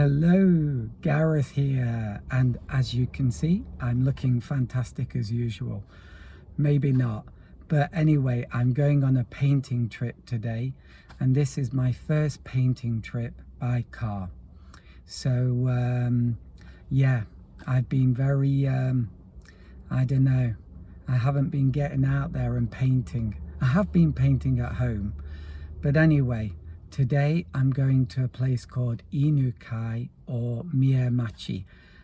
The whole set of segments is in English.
Hello, Gareth here, and as you can see, I'm looking fantastic as usual. Maybe not, but anyway, I'm going on a painting trip today, and this is my first painting trip by car. So yeah, I've been very I don't know, I haven't been getting out there and painting. I have been painting at home, but anyway, today I'm going to a place called Inukai or Miyamachi.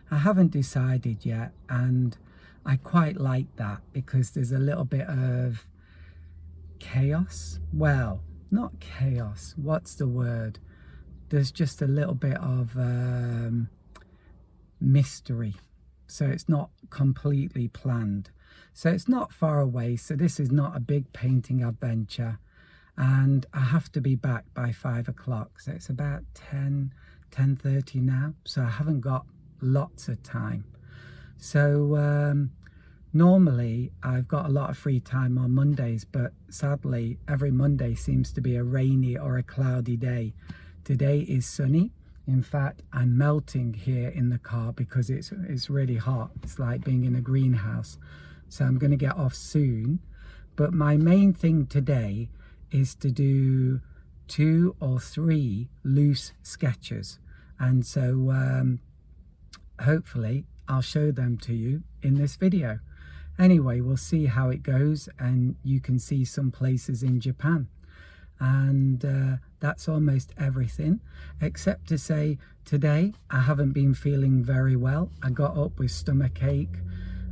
I haven't decided yet, and I quite like that because there's a little bit of chaos. Well, not chaos, what's the word? There's just a little bit of mystery. So it's not completely planned. So it's not far away. So this is not a big painting adventure. And I have to be back by 5 o'clock. So it's about 10:30 now. So I haven't got lots of time. So normally I've got a lot of free time on Mondays, but sadly every Monday seems to be a rainy or a cloudy day. Today is sunny. In fact, I'm melting here in the car because it's really hot. It's like being in a greenhouse. So I'm going to get off soon. But my main thing today is to do 2 or 3 loose sketches, and so hopefully I'll show them to you in this video. Anyway, we'll see how it goes, and you can see some places in Japan, and that's almost everything, except to say today I haven't been feeling very well. I got up with stomach ache.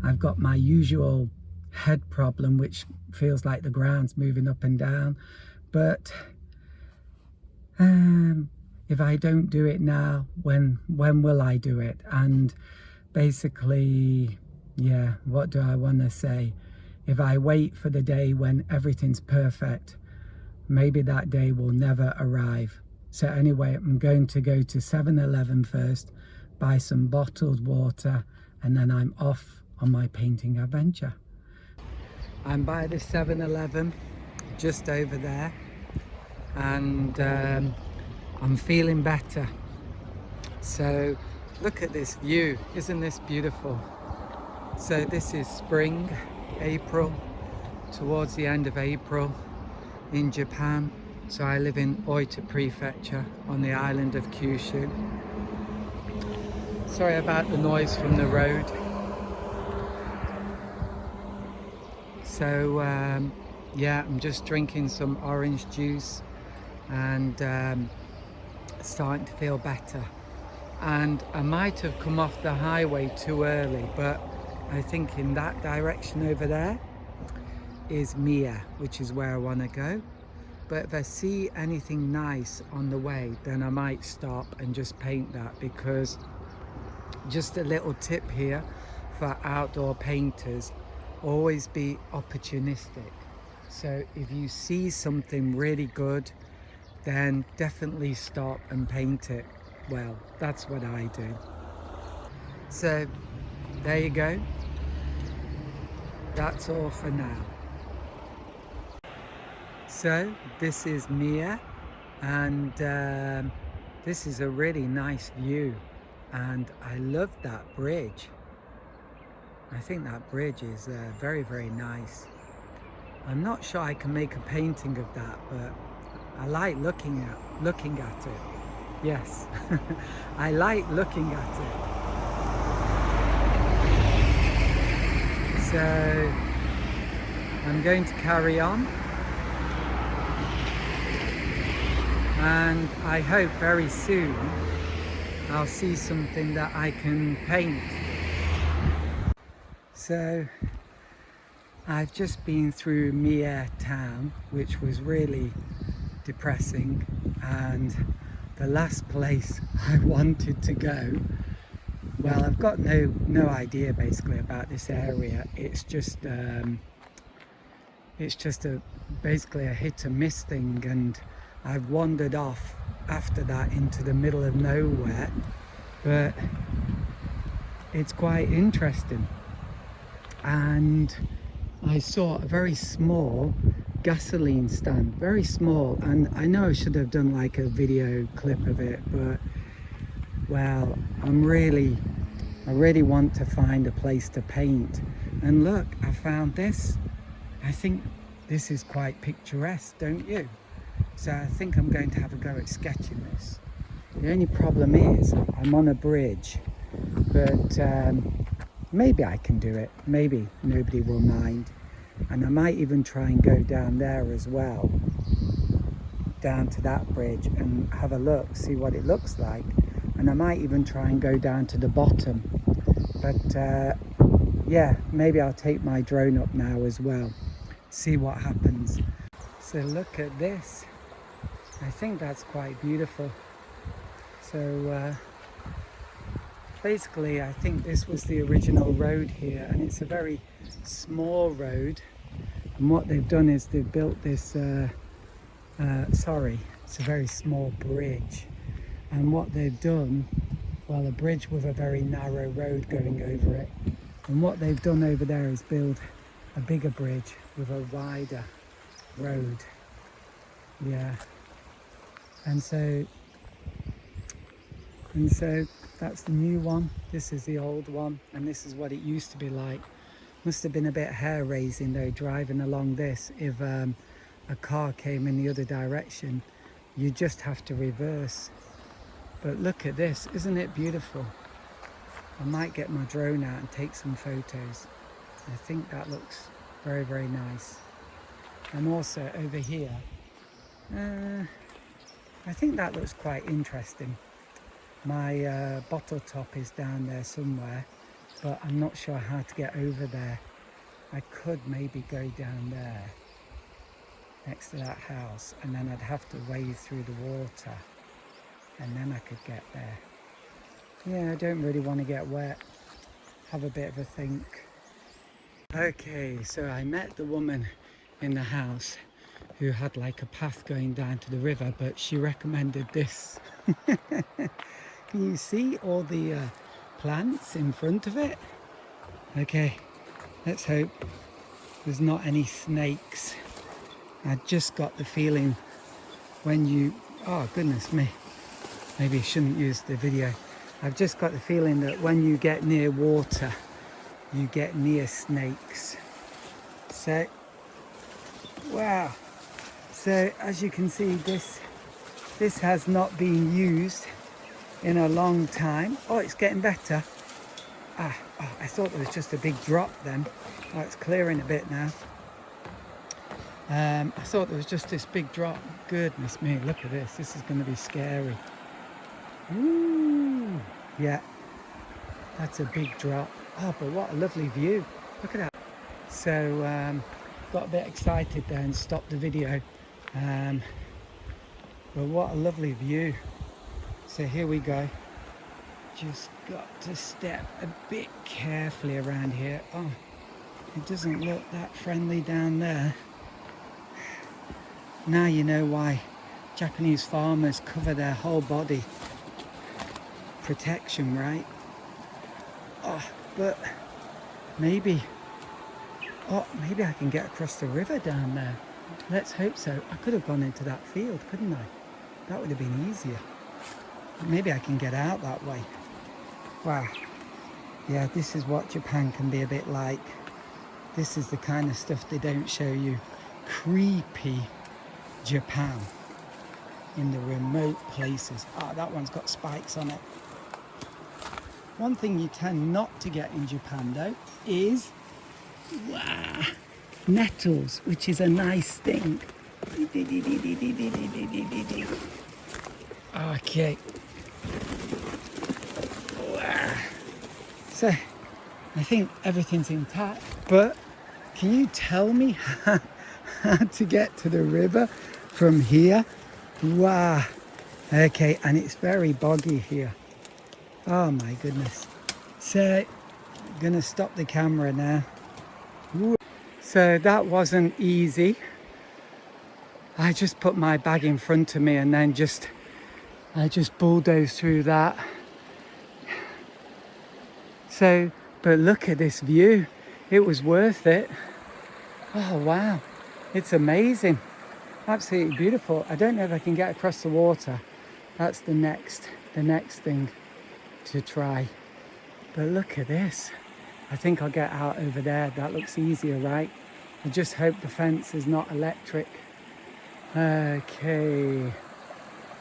I've got my usual head problem, which feels like the ground's moving up and down, but if I don't do it now, when will I do it? And basically, yeah, what do I want to say? If I wait for the day when everything's perfect, maybe that day will never arrive. So anyway, I'm going to go to 7-Eleven first, buy some bottled water, and then I'm off on my painting adventure. I'm by the 7-Eleven just over there, and I'm feeling better. So look at this view, isn't this beautiful? So this is spring, April, towards the end of April in Japan. So I live in Oita prefecture on the island of Kyushu. Sorry about the noise from the road. So yeah, I'm just drinking some orange juice and starting to feel better. And I might have come off the highway too early, but I think in that direction over there is Mia, which is where I want to go. But if I see anything nice on the way, then I might stop and just paint that, because just a little tip here for outdoor painters, always be opportunistic. So if you see something really good, then definitely stop and paint it. Well, that's what I do. So there you go. That's all for now. So this is Mia, and this is a really nice view, and I love that bridge. I think that bridge is very, very nice. I'm not sure I can make a painting of that, but I like looking at it. Yes, I like looking at it. So I'm going to carry on, and I hope very soon I'll see something that I can paint. So I've just been through Mie town, which was really depressing, and the last place I wanted to go, well, I've got no idea basically about this area. It's just basically a hit and miss thing, and I've wandered off after that into the middle of nowhere, but it's quite interesting. And I saw a very small gasoline stand, very small, and I know I should have done like a video clip of it, but well, I really want to find a place to paint. And look, I found this. I think this is quite picturesque, don't you? So I think I'm going to have a go at sketching this. The only problem is I'm on a bridge, but maybe I can do it. Maybe nobody will mind. And I might even try and go down there as well, down to that bridge, and have a look, see what it looks like. And I might even try and go down to the bottom. But yeah, maybe I'll take my drone up now as well, see what happens. So look at this. I think that's quite beautiful. So basically I think this was the original road here, and it's a very small road. And what they've done is they've built this, it's a very small bridge. And what they've done, well, a bridge with a very narrow road going over it. And what they've done over there is build a bigger bridge with a wider road. Yeah. And so that's the new one. This is the old one, and this is what it used to be like. Must have been a bit hair-raising though, driving along this. If a car came in the other direction, you just have to reverse. But look at this, isn't it beautiful? I might get my drone out and take some photos. I think that looks very, very nice. And also over here, I think that looks quite interesting. My bottle top is down there somewhere, but I'm not sure how to get over there. I could maybe go down there next to that house, and then I'd have to wade through the water, and then I could get there. Yeah, I don't really want to get wet. Have a bit of a think. Okay, so I met the woman in the house who had like a path going down to the river, but she recommended this. Can you see all the plants in front of it? Okay, let's hope there's not any snakes. I just got the feeling when you, oh goodness me, maybe I shouldn't use the video. I've just got the feeling that when you get near water, you get near snakes. So, wow. So as you can see, this has not been used in a long time. Oh, it's getting better. I thought there was just a big drop then. Oh, it's clearing a bit now. I thought there was just this big drop. Goodness me, look at this. This is going to be scary. Ooh, yeah, that's a big drop. Oh, but what a lovely view. Look at that. So, got a bit excited there and stopped the video. But what a lovely view. So here we go. Just got to step a bit carefully around here. Oh, it doesn't look that friendly down there. Now you know why Japanese farmers cover their whole body. Protection, right? Oh, but maybe I can get across the river down there. Let's hope so. I could have gone into that field, couldn't I? That would have been easier. Maybe I can get out that way. Wow. Yeah, this is what Japan can be a bit like. This is the kind of stuff they don't show you. Creepy Japan in the remote places. Ah, that one's got spikes on it. One thing you tend not to get in Japan though is nettles, which is a nice thing. Okay. So I think everything's intact, but can you tell me how to get to the river from here? Wow. Okay, and it's very boggy here. Oh my goodness. So I'm gonna stop the camera now. Ooh. So that wasn't easy. I just put my bag in front of me and then I just bulldozed through that. So, but look at this view. It was worth it. Oh wow, it's amazing. Absolutely beautiful. I don't know if I can get across the water. That's the next thing. to try. But look at this. I think I'll get out over there. That looks easier, right? I just hope the fence is not electric. Okay.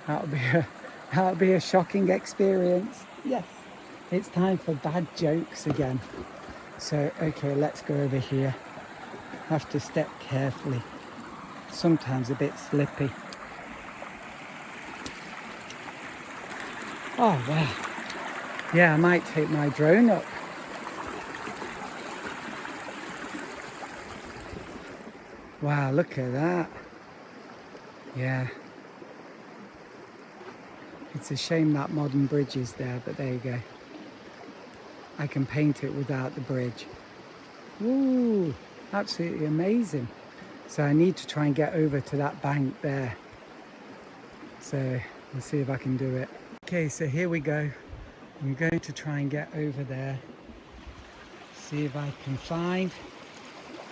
That'll be a shocking experience. Yes. It's time for bad jokes again. So, okay, let's go over here. Have to step carefully. Sometimes a bit slippy. Oh, wow. Yeah, I might take my drone up. Wow, look at that. Yeah. It's a shame that modern bridge is there, but there you go. I can paint it without the bridge. Ooh, absolutely amazing. So I need to try and get over to that bank there. So we'll see if I can do it. Okay, so here we go. I'm going to try and get over there. See if I can find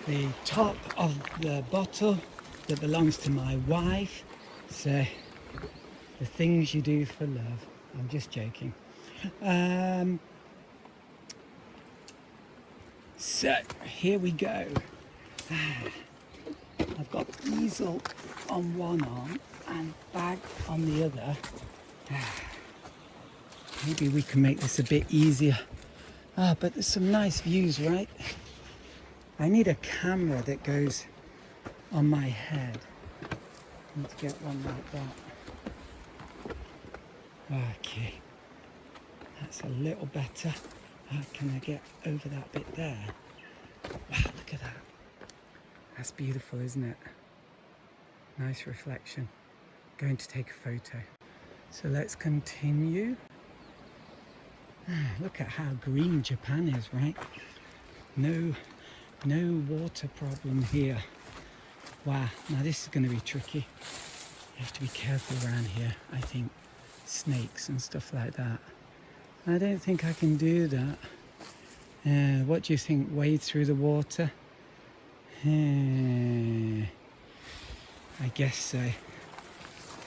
the top of the bottle that belongs to my wife. So the things you do for love. I'm just joking. So here we go. I've got easel on one arm and bag on the other. Maybe we can make this a bit easier. But there's some nice views, right? I need a camera that goes on my head. I need to get one like that. Okay, that's a little better. Can I get over that bit there? Wow, look at that. That's beautiful, isn't it? Nice reflection. Going to take a photo. So let's continue. Look at how green Japan is, right? No water problem here. Wow, now this is going to be tricky. You have to be careful around here, I think. Snakes and stuff like that. I don't think I can do that. What do you think? Wade through the water? I guess so.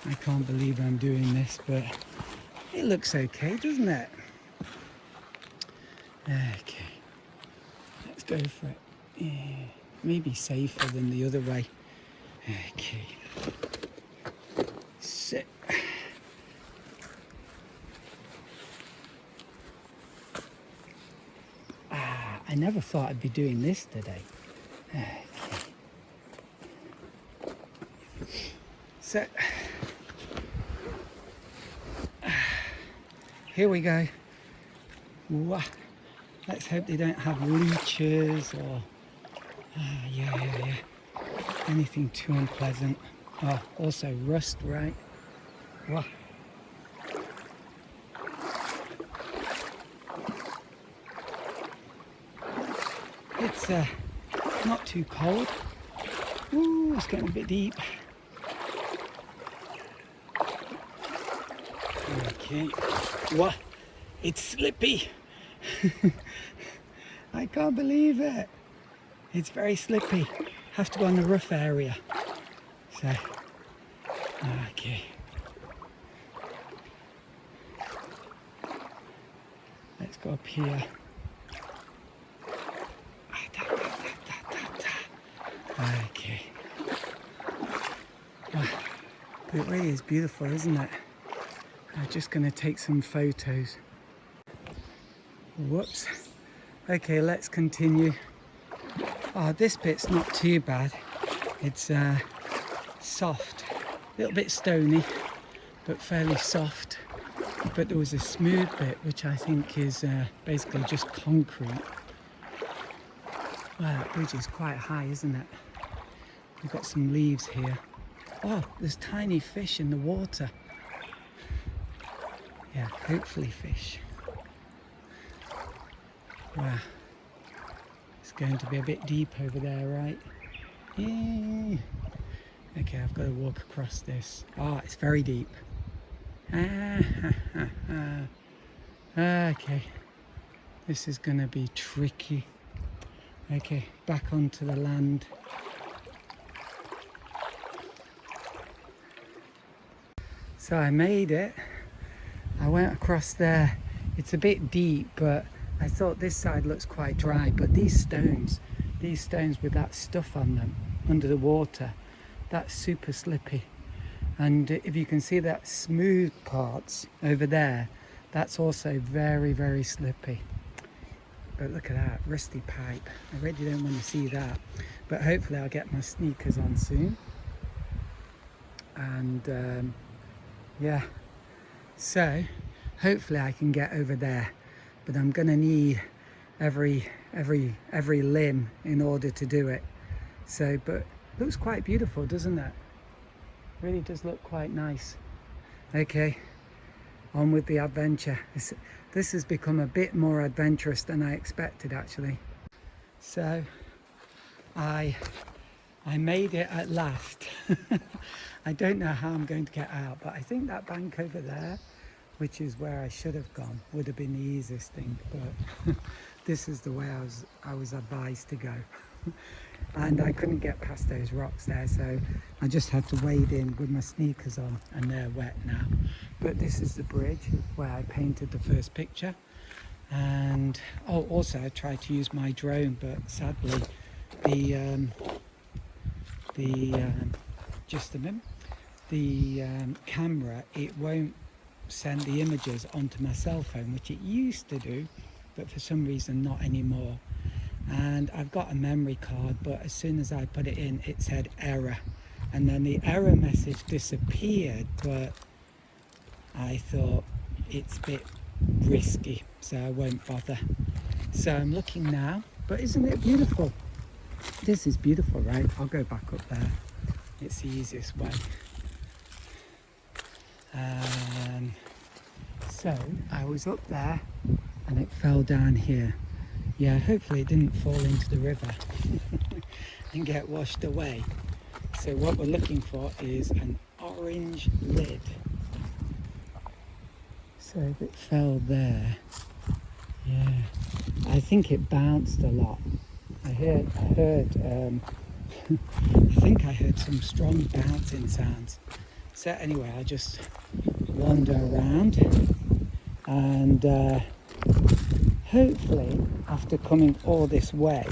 I can't believe I'm doing this, but it looks okay, doesn't it? Okay, let's go for it. Maybe safer than the other way. Okay. So, I never thought I'd be doing this today. Okay. So, here we go. Wow. Let's hope they don't have leeches or anything too unpleasant. Oh, also rust, right? Wow. It's not too cold. Ooh, it's getting a bit deep. Okay. What? It's slippy. I can't believe it. It's very slippy. Have to go on the rough area. So, okay. Let's go up here. Okay. Wow. But it really is beautiful, isn't it? I'm just going to take some photos. Whoops. Okay, let's continue. Oh, this bit's not too bad. It's soft, a little bit stony, but fairly soft. But there was a smooth bit, which I think is basically just concrete. Wow, that bridge is quite high, isn't it? We've got some leaves here. Oh, there's tiny fish in the water. Yeah, hopefully fish. Wow. It's going to be a bit deep over there, right? Yeah. Okay, I've got to walk across this. Oh, it's very deep. Okay. This is going to be tricky. Okay, back onto the land. So I made it. I went across there It's a bit deep, but I thought this side looks quite dry. But these stones with that stuff on them under the water, that's super slippy. And if you can see that smooth parts over there, that's also very, very slippy. But look at that rusty pipe. I really don't want to see that. But hopefully I'll get my sneakers on soon. And yeah, so hopefully I can get over there. But I'm gonna need every limb in order to do it. So, but looks quite beautiful, doesn't it? Really does look quite nice. Okay, on with the adventure. This has become a bit more adventurous than I expected, actually. So I made it at last. I don't know how I'm going to get out, but I think that bank over there, which is where I should have gone, would have been the easiest thing, but this is the way I was advised to go. And I couldn't get past those rocks there, so I just had to wade in with my sneakers on, and they're wet now. But this is the bridge where I painted the first picture. And also I tried to use my drone, but sadly the camera, it won't send the images onto my cell phone, which it used to do, but for some reason not anymore. And I've got a memory card, but as soon as I put it in, it said error, and then the error message disappeared. But I thought it's a bit risky, so I won't bother. So I'm looking now, but isn't it beautiful? This is beautiful, right? I'll go back up there. It's the easiest way. So I was up there and it fell down here. Yeah, hopefully it didn't fall into the river and get washed away. So what we're looking for is an orange lid. So if it fell there, yeah, I think it bounced a lot. I think I heard some strong bouncing sounds. So anyway, I'll just wander around, and hopefully after coming all this way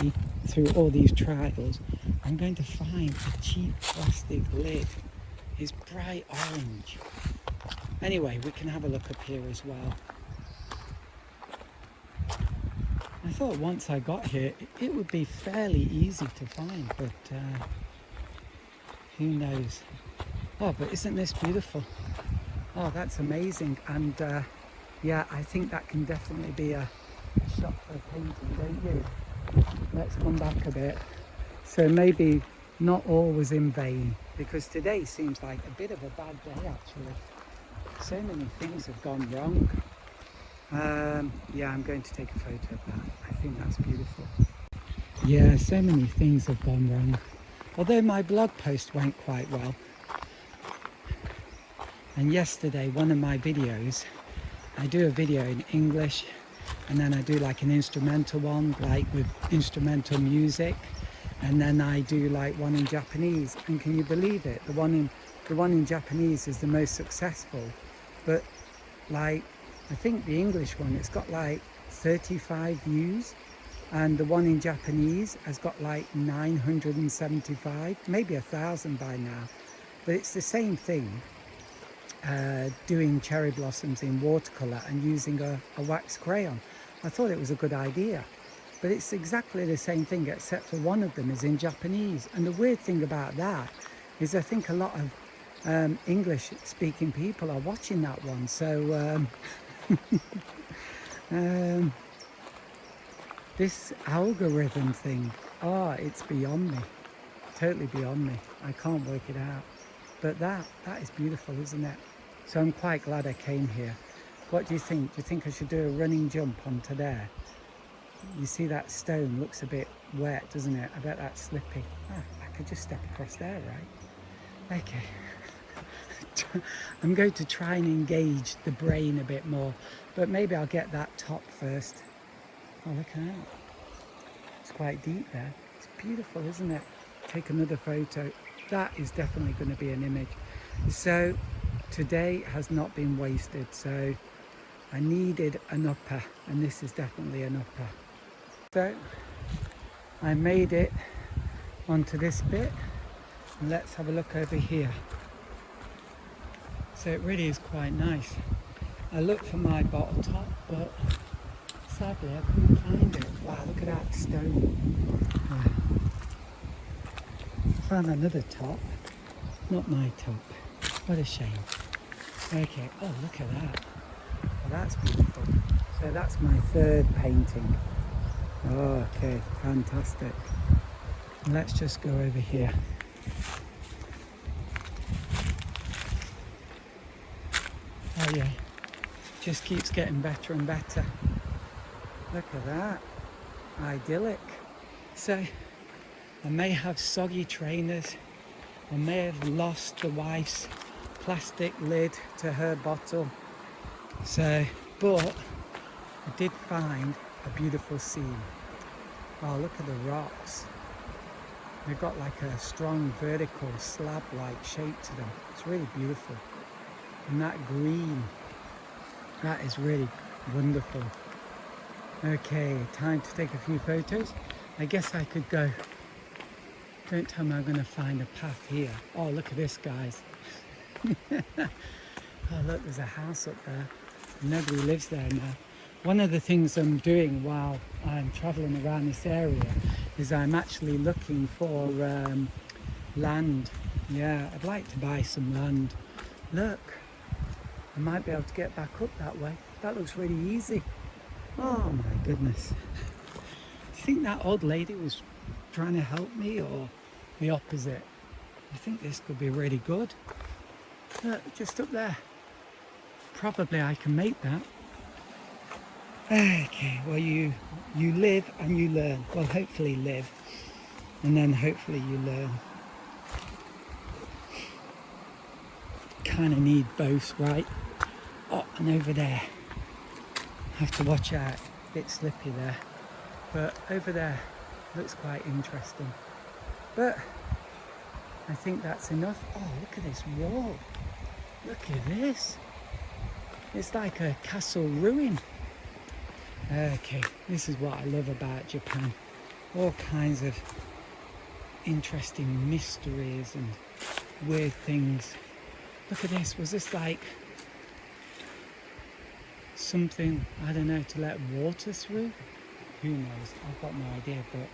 through all these trials, I'm going to find a cheap plastic lid. It's bright orange. Anyway, we can have a look up here as well. I thought once I got here it would be fairly easy to find, but who knows. Oh, but isn't this beautiful? Oh, that's amazing. And yeah, I think that can definitely be a shot for a painting, don't you? Let's come back a bit. So maybe not all was in vain, because today seems like a bit of a bad day actually. So many things have gone wrong. Yeah, I'm going to take a photo of that. I think that's beautiful. Yeah, so many things have gone wrong. Although my blog post went quite well. And yesterday, one of my videos, I do a video in English, and then I do like an instrumental one, like with instrumental music, and then I do like one in Japanese. And can you believe it? The one in Japanese is the most successful, but like I think the English one, it's got like 35 views, and the one in Japanese has got like 975, maybe 1,000 by now. But it's the same thing, doing cherry blossoms in watercolor and using a wax crayon. I thought it was a good idea, but it's exactly the same thing, except for one of them is in Japanese. And the weird thing about that is I think a lot of English speaking people are watching that one. So this algorithm thing, oh, it's beyond me, totally beyond me. I can't work it out. But that is beautiful, isn't it? So I'm quite glad I came here. What do you think? Do you think I should do a running jump onto there? You see that stone looks a bit wet, doesn't it? I bet that's slippy. I could just step across there, right? Okay. I'm going to try and engage the brain a bit more, but maybe I'll get that top first. Oh, look out. It's quite deep there. It's beautiful, isn't it? Take another photo. That is definitely going to be an image. So today has not been wasted. So I needed an upper, and this is definitely an upper. So I made it onto this bit, and let's have a look over here. So it really is quite nice. I looked for my bottle top, but sadly I couldn't find it. Wow, look at that stone. Found another top, not my top. What a shame. Okay, oh look at that. Well, that's beautiful. So that's my third painting. Oh, okay, fantastic. Let's just go over here. Oh yeah, just keeps getting better and better. Look at that, idyllic. So I may have soggy trainers, I may have lost the wife's plastic lid to her bottle. So, but I did find a beautiful scene. Oh, look at the rocks. They've got like a strong vertical slab-like shape to them. It's really beautiful. And that green, that is really wonderful. Okay, time to take a few photos. I guess I could go. Don't tell me I'm going to find a path here. Oh, look at this, guys. Oh, look, there's a house up there. Nobody lives there now. One of the things I'm doing while I'm traveling around this area is I'm actually looking for land. Yeah, I'd like to buy some land. Look, I might be able to get back up that way. That looks really easy. Oh my goodness. Do you think that old lady was trying to help me, or the opposite? I think this could be really good. Look, just up there. Probably I can make that. Okay, well you live and you learn. Well, hopefully live, and then hopefully you learn. Kind of need both, right? Oh, and over there. Have to watch out, a bit slippy there. But over there looks quite interesting. But I think that's enough. Oh, look at this wall. Look at this. It's like a castle ruin. Okay, this is what I love about Japan. All kinds of interesting mysteries and weird things. Look at this. Was this like something, I don't know, to let water through? Who knows? I've got no idea, but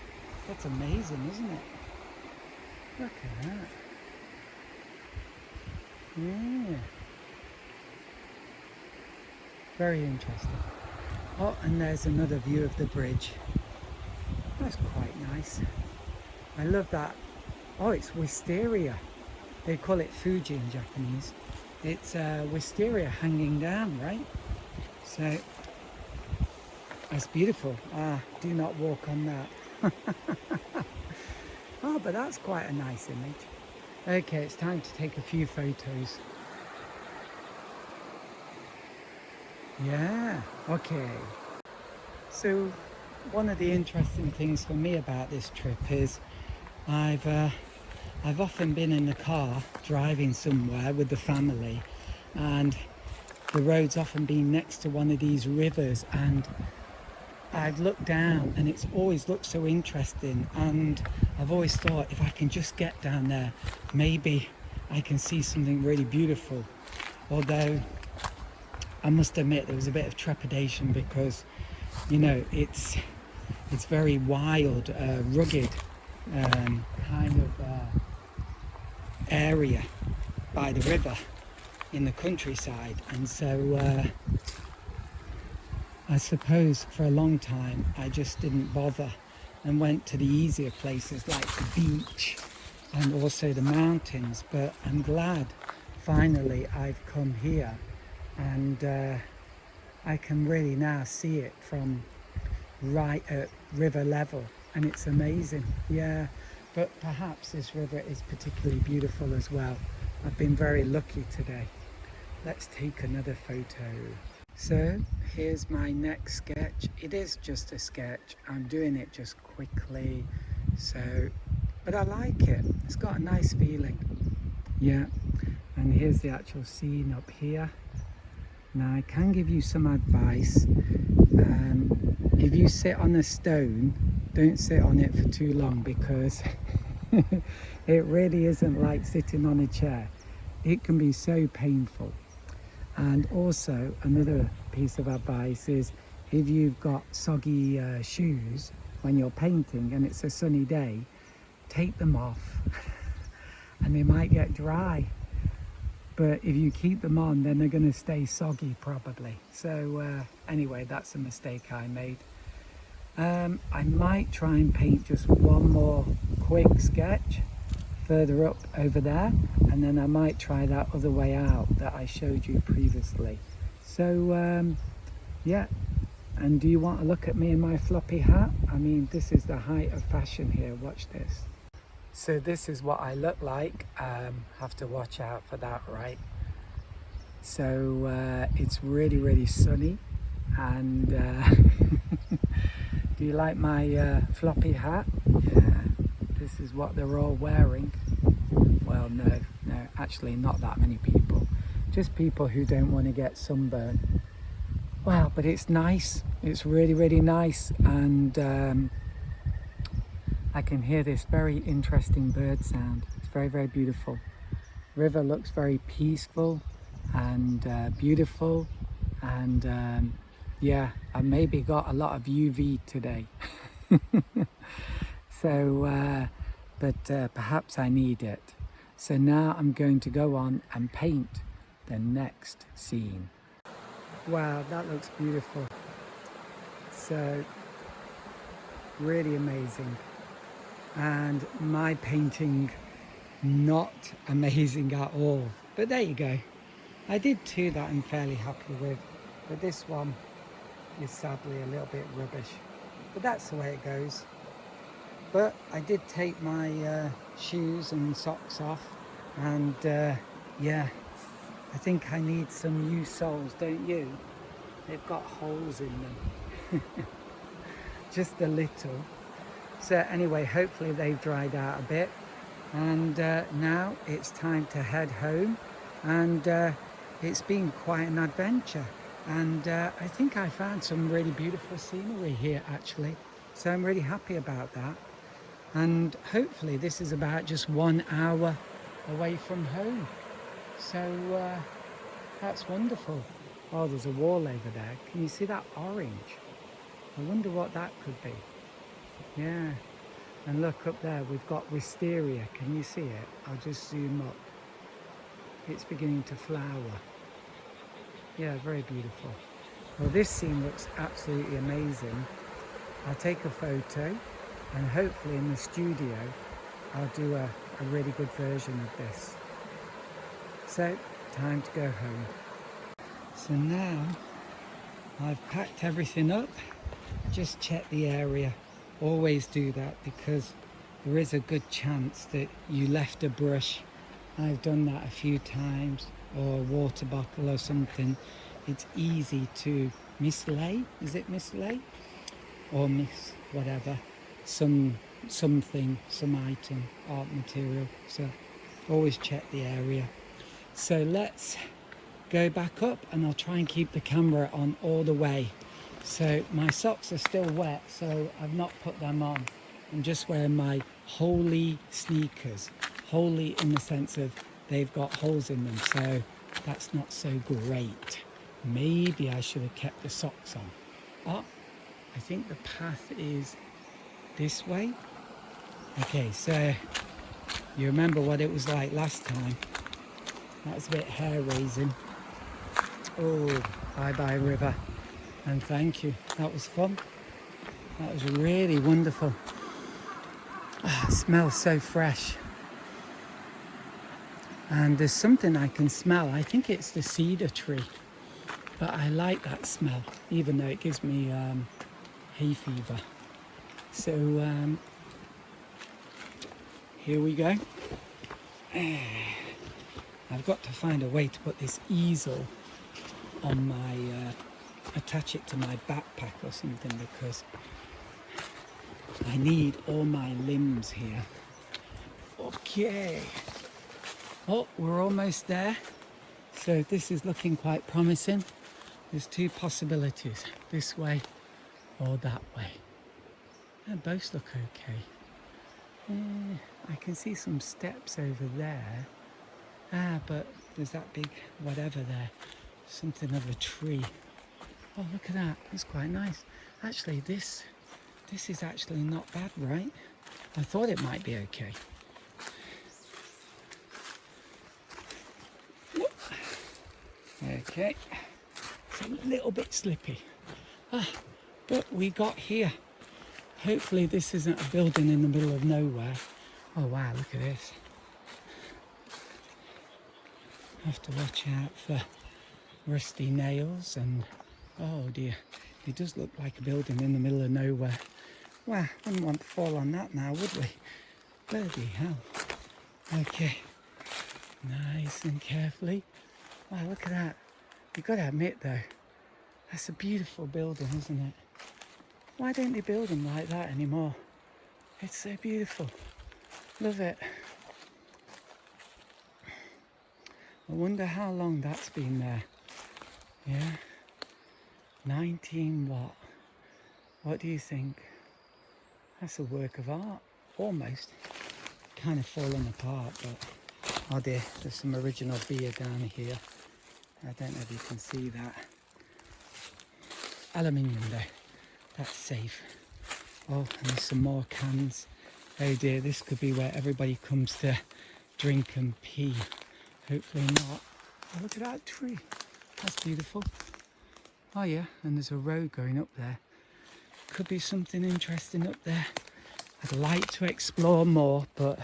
that's amazing, isn't it? Look at that. Yeah. Very interesting. Oh, and there's another view of the bridge. That's quite nice. I love that. Oh, it's wisteria. They call it Fuji in Japanese. It's wisteria hanging down, right? So, that's beautiful. Ah, do not walk on that. Oh, but that's quite a nice image. Okay, it's time to take a few photos. Yeah, okay. So one of the interesting things for me about this trip is I've often been in the car driving somewhere with the family, and the road's often been next to one of these rivers, and I've looked down and it's always looked so interesting, and I've always thought if I can just get down there, maybe I can see something really beautiful. Although I must admit there was a bit of trepidation because, you know, it's very wild, rugged kind of area by the river in the countryside, and so I suppose for a long time I just didn't bother and went to the easier places like the beach and also the mountains. But I'm glad finally I've come here, and I can really now see it from right at river level, and it's amazing. Yeah, but perhaps this river is particularly beautiful as well. I've been very lucky today. Let's take another photo. So here's my next sketch. It is just a sketch. I'm doing it just quickly, so, but I like it. It's got a nice feeling. Yeah, and here's the actual scene up here. Now I can give you some advice. If you sit on a stone, don't sit on it for too long, because it really isn't like sitting on a chair. It can be so painful. And also another piece of advice is, if you've got soggy shoes when you're painting and it's a sunny day, take them off and they might get dry. But if you keep them on, then they're going to stay soggy probably. So anyway, that's a mistake I made. I might try and paint just one more quick sketch further up over there, and then I might try that other way out that I showed you previously. So yeah, and do you want to look at me in my floppy hat? I mean, this is the height of fashion here. Watch this. So this is what I look like. Have to watch out for that, right? So it's really sunny, and do you like my floppy hat? Yeah, this is what they're all wearing. Well, no, actually not that many people. Just people who don't want to get sunburn. Well, but it's nice. It's really nice, and I can hear this very interesting bird sound. It's very beautiful. River looks very peaceful and beautiful, and yeah, I maybe got a lot of UV today. So but perhaps I need it. So now I'm going to go on and paint the next scene. Wow, that looks beautiful. So really amazing. And my painting, not amazing at all, but there you go. I did two that I'm fairly happy with, but this one is sadly a little bit rubbish, but that's the way it goes. But I did take my shoes and socks off, and yeah, I think I need some new soles, don't you? They've got holes in them. Just a little. So anyway, hopefully they've dried out a bit, and now it's time to head home. And it's been quite an adventure, and I think I found some really beautiful scenery here actually, so I'm really happy about that. And hopefully this is about just 1 hour away from home, so that's wonderful. Oh, there's a wall over there. Can you see that orange? I wonder what that could be. Yeah, and look up there, we've got wisteria. Can you see it? I'll just zoom up. It's beginning to flower. Yeah, very beautiful. Well, this scene looks absolutely amazing. I'll take a photo, and hopefully in the studio I'll do a really good version of this. So, time to go home. So now I've packed everything up. Just check the area. Always do that, because there is a good chance that you left a brush. I've done that a few times, or a water bottle or something. It's easy to mislay. Is it mislay? Or miss whatever. Something, some item, art material. So always check the area. So let's go back up, and I'll try and keep the camera on all the way. So my socks are still wet, so I've not put them on. I'm just wearing my holy sneakers. Holy in the sense of they've got holes in them, so that's not so great. Maybe I should have kept the socks on. Oh, I think the path is this way. Okay, so you remember what it was like last time. That was a bit hair-raising. Oh, bye-bye river. And thank you, that was fun. That was really wonderful. Ah, it smells so fresh. And there's something I can smell. I think it's the cedar tree, but I like that smell, even though it gives me hay fever. So here we go. I've got to find a way to put this easel on my attach it to my backpack or something, because I need all my limbs here. Okay. Oh, we're almost there. So this is looking quite promising. There's two possibilities, this way or that way. And both look okay. I can see some steps over there. But there's that big whatever there, something of a tree. Oh, look at that, that's quite nice. Actually, this is actually not bad, right? I thought it might be okay. Okay, it's a little bit slippy. But we got here. Hopefully this isn't a building in the middle of nowhere. Oh wow, look at this. Have to watch out for rusty nails and, oh dear, it does look like a building in the middle of nowhere. Well, wouldn't want to fall on that now, would we? Bloody hell. Okay, nice and carefully. Wow, look at that. You've got to admit though, that's a beautiful building, isn't it? Why don't they build them like that anymore? It's so beautiful. Love it. I wonder how long that's been there. Yeah, 19 what? What do you think? That's a work of art, almost. Kind of fallen apart, but oh dear, there's some original beer down here. I don't know if you can see that. Aluminium though, that's safe. Oh, and there's some more cans. Oh dear, this could be where everybody comes to drink and pee. Hopefully not. Oh, look at that tree. That's beautiful. Oh yeah, and there's a road going up there. Could be something interesting up there. I'd like to explore more, but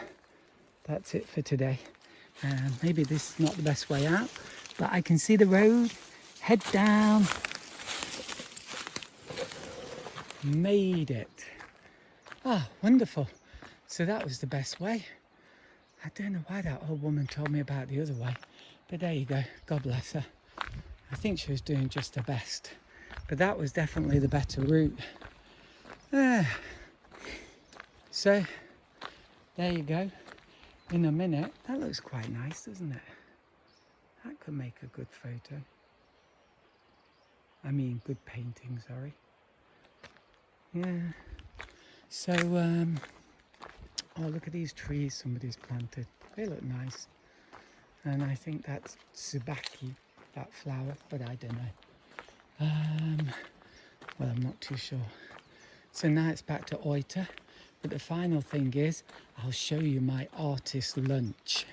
that's it for today. Maybe this is not the best way out, but I can see the road. Head down. Made it. Ah, wonderful. So that was the best way. I don't know why that old woman told me about the other way, but there you go. God bless her. I think she was doing just her best, but that was definitely the better route. So there you go. In a minute, that looks quite nice, doesn't it? That could make a good photo. I mean, good painting, sorry. Yeah. So, oh, look at these trees somebody's planted. They look nice. And I think that's Tsubaki, that flower, but I don't know. Well, I'm not too sure. So now it's back to Oita. But the final thing is, I'll show you my artist lunch,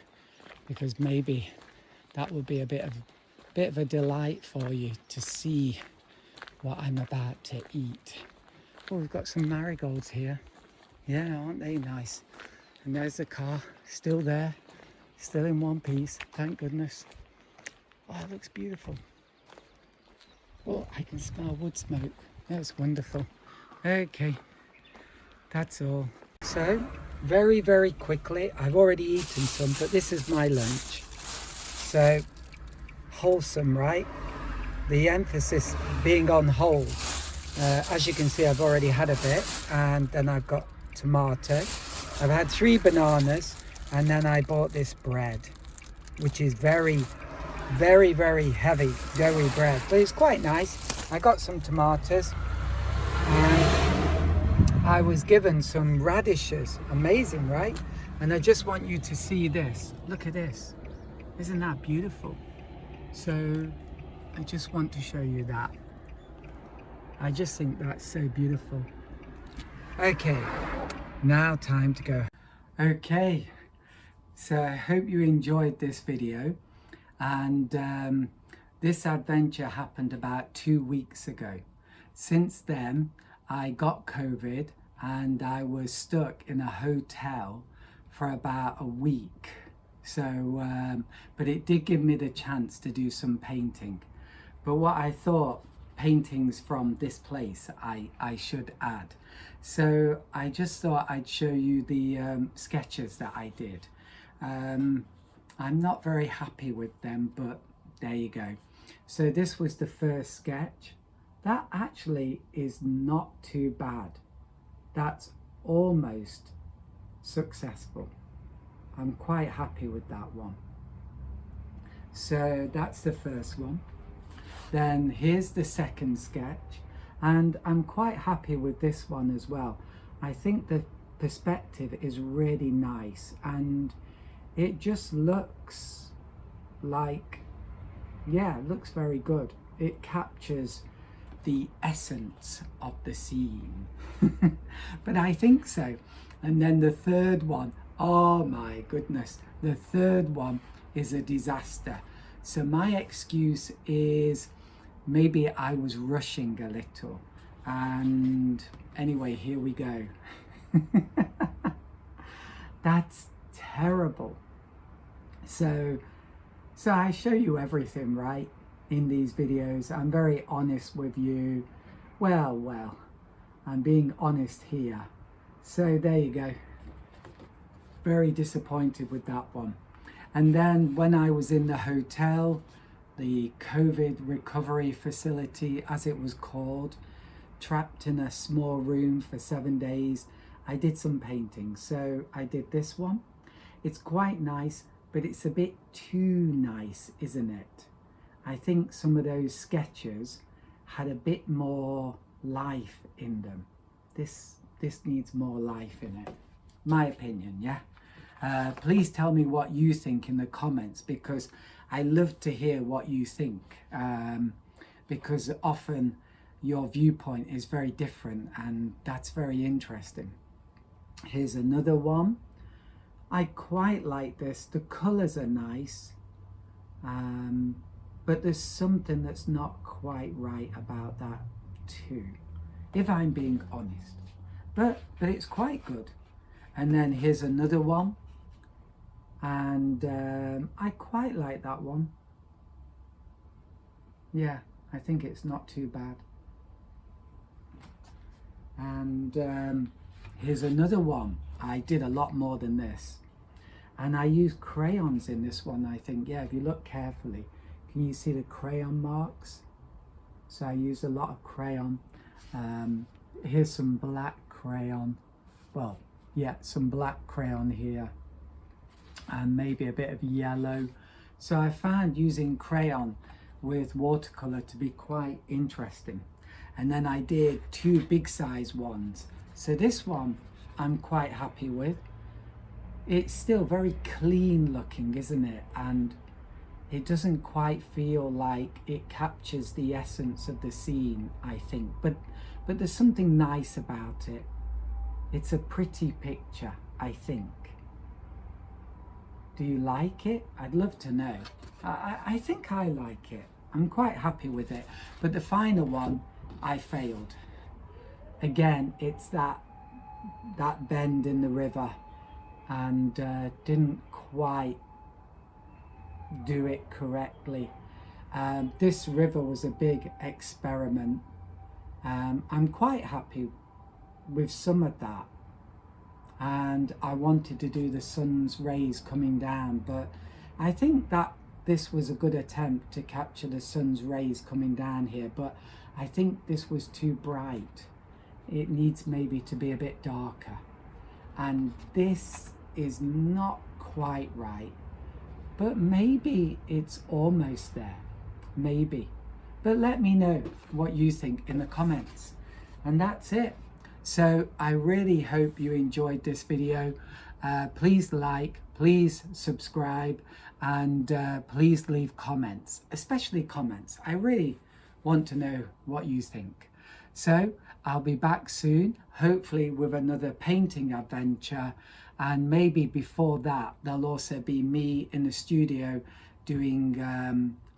because maybe that will be a bit of a delight for you to see what I'm about to eat. Oh, we've got some marigolds here. Yeah, aren't they nice? And there's the car, still there, still in one piece, thank goodness. Oh, it looks beautiful. Oh, I can smell wood smoke. That's wonderful. Okay, that's all. So, very, very quickly, I've already eaten some, but this is my lunch. So, wholesome, right? The emphasis being on whole. As you can see, I've already had a bit, and then I've got tomato. I've had 3 bananas, and then I bought this bread, which is very, very, very heavy, doughy bread, but it's quite nice. I got some tomatoes, and I was given some radishes. Amazing, right? And I just want you to see this. Look at this. Isn't that beautiful? So I just want to show you that. I just think that's so beautiful. Okay, now time to go. Okay, so I hope you enjoyed this video, and this adventure happened about 2 weeks ago. Since then, I got COVID and I was stuck in a hotel for about a week. So, but it did give me the chance to do some painting. But what I thought, paintings from this place I should add. So I just thought I'd show you the sketches that I did. I'm not very happy with them, but there you go. So this was the first sketch. That actually is not too bad. That's almost successful. I'm quite happy with that one. So that's the first one. Then here's the second sketch, and I'm quite happy with this one as well. I think the perspective is really nice, and it just looks like, yeah, it looks very good. It captures the essence of the scene. But I think so. And then the third one, oh my goodness, the third one is a disaster. So my excuse is maybe I was rushing a little. And anyway, here we go. That's terrible. So I show you everything, right, in these videos. I'm very honest with you. Well, I'm being honest here. So there you go. Very disappointed with that one. And then when I was in the hotel, the COVID recovery facility, as it was called, trapped in a small room for 7 days, I did some painting. So I did this one. It's quite nice, but it's a bit too nice, isn't it? I think some of those sketches had a bit more life in them. This needs more life in it. My opinion, yeah? Please tell me what you think in the comments, because I love to hear what you think, because often your viewpoint is very different, and that's very interesting. Here's another one. I quite like this. The colours are nice, but there's something that's not quite right about that too, if I'm being honest. But it's quite good. And then here's another one, and I quite like that one. Yeah, I think it's not too bad. And here's another one. I did a lot more than this, and I used crayons in this one, I think. Yeah, if you look carefully, can you see the crayon marks? So I used a lot of crayon. Here's some black crayon. Well, yeah, some black crayon here, and maybe a bit of yellow. So I found using crayon with watercolor to be quite interesting. And then I did 2 big size ones. So this one I'm quite happy with. It's still very clean looking, isn't it? And it doesn't quite feel like it captures the essence of the scene, I think. But there's something nice about it. It's a pretty picture, I think. Do you like it? I'd love to know. I think I like it. I'm quite happy with it. But the final one, I failed. Again, it's that bend in the river, and didn't quite do it correctly. This river was a big experiment. I'm quite happy with some of that, and I wanted to do the sun's rays coming down, but I think that this was a good attempt to capture the sun's rays coming down here, but I think this was too bright. It needs maybe to be a bit darker, and this is not quite right, but maybe it's almost there, maybe. But let me know what you think in the comments. And that's it. So I really hope you enjoyed this video. Please like, please subscribe, and please leave comments, especially comments. I really want to know what you think. So I'll be back soon, hopefully with another painting adventure, and maybe before that there'll also be me in the studio doing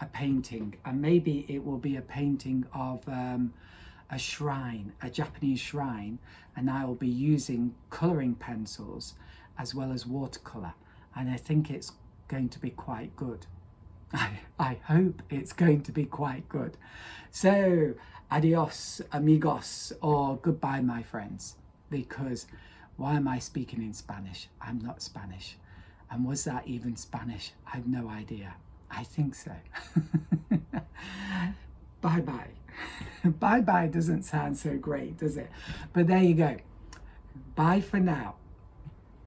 a painting, and maybe it will be a painting of a shrine, a Japanese shrine, and I will be using colouring pencils as well as watercolour, and I think it's going to be quite good. I hope it's going to be quite good. So adios amigos, or goodbye my friends, because why am I speaking in Spanish? I'm not Spanish. And was that even Spanish? I have no idea. I think so. Bye-bye. Bye-bye doesn't sound so great, does it? But there you go. Bye for now.